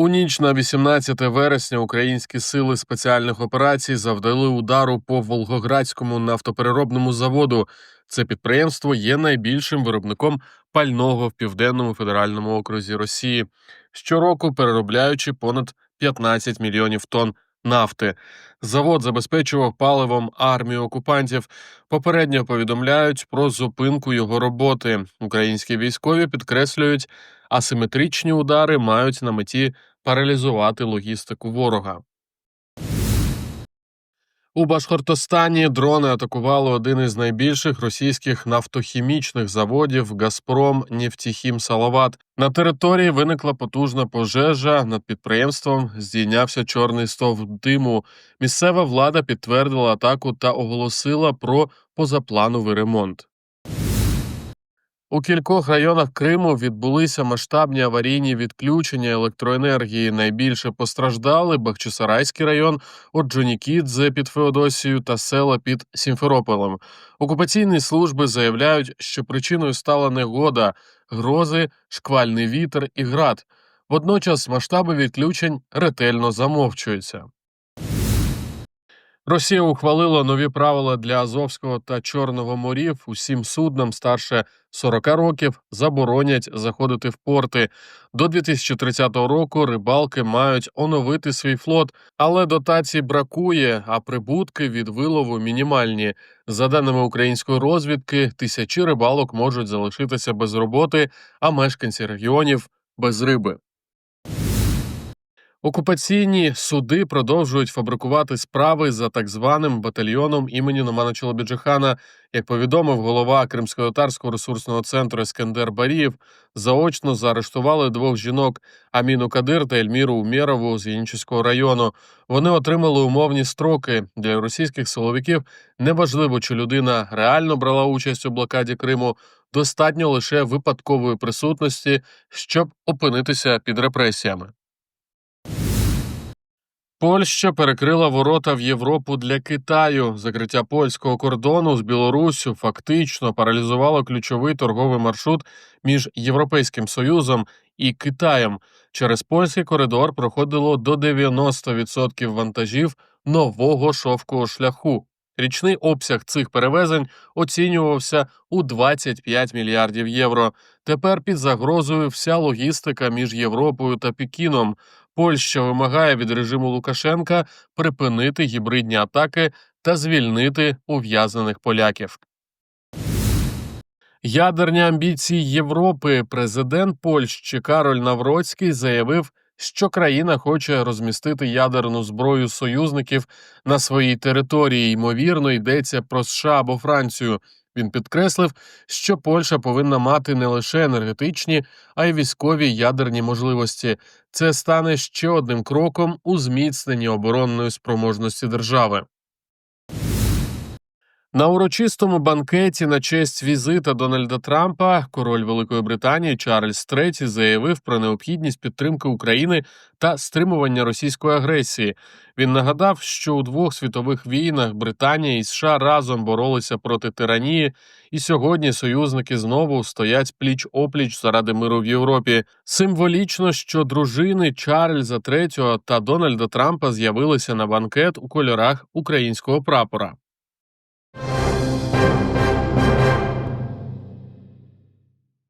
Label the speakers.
Speaker 1: У ніч на 18 вересня українські сили спеціальних операцій завдали удару по Волгоградському нафтопереробному заводу. Це підприємство є найбільшим виробником пального в Південному федеральному окрузі Росії, щороку переробляючи понад 15 мільйонів тонн нафти. Завод забезпечував паливом армію окупантів. Попередньо повідомляють про зупинку його роботи. Українські військові підкреслюють, асиметричні удари мають на меті паралізувати логістику ворога. У Башкортостані дрони атакували один із найбільших російських нафтохімічних заводів «Газпром Нефтехім Салават». На території виникла потужна пожежа, над підприємством здійнявся чорний стовп диму. Місцева влада підтвердила атаку та оголосила про позаплановий ремонт. У кількох районах Криму відбулися масштабні аварійні відключення електроенергії. Найбільше постраждали Бахчисарайський район, Орджонікідзе під Феодосією та села під Сімферополем. Окупаційні служби заявляють, що причиною стала негода, грози, шквальний вітер і град. Водночас масштаби відключень ретельно замовчуються. Росія ухвалила нові правила для Азовського та Чорного морів. Усім суднам старше 40 років заборонять заходити в порти. До 2030 року рибалки мають оновити свій флот, але дотацій бракує, а прибутки від вилову мінімальні. За даними української розвідки, тисячі рибалок можуть залишитися без роботи, а мешканці регіонів – без риби. Окупаційні суди продовжують фабрикувати справи за так званим батальйоном імені Номана Челобіджихана. Як повідомив голова Кримськотатарського ресурсного центру Ескендер Барієв, заочно заарештували двох жінок – Аміну Кадир та Ельміру Умєрову з Єнічеського району. Вони отримали умовні строки. Для російських силовиків неважливо, чи людина реально брала участь у блокаді Криму, достатньо лише випадкової присутності, щоб опинитися під репресіями. Польща перекрила ворота в Європу для Китаю. Закриття польського кордону з Білоруссю фактично паралізувало ключовий торговий маршрут між Європейським Союзом і Китаєм. Через польський коридор проходило до 90% вантажів нового шовкового шляху. Річний обсяг цих перевезень оцінювався у 25 мільярдів євро. Тепер під загрозою вся логістика між Європою та Пекіном. Польща вимагає від режиму Лукашенка припинити гібридні атаки та звільнити ув'язнених поляків. Ядерні амбіції Європи. Президент Польщі Кароль Навроцький заявив, що країна хоче розмістити ядерну зброю союзників на своїй території. Ймовірно, йдеться про США або Францію. Він підкреслив, що Польща повинна мати не лише енергетичні, а й військові ядерні можливості. Це стане ще одним кроком у зміцненні оборонної спроможності держави. На урочистому банкеті на честь візита Дональда Трампа король Великої Британії Чарльз III заявив про необхідність підтримки України та стримування російської агресії. Він нагадав, що у двох світових війнах Британія і США разом боролися проти тиранії, і сьогодні союзники знову стоять пліч-опліч заради миру в Європі. Символічно, що дружини Чарльза III та Дональда Трампа з'явилися на банкет у кольорах українського прапора.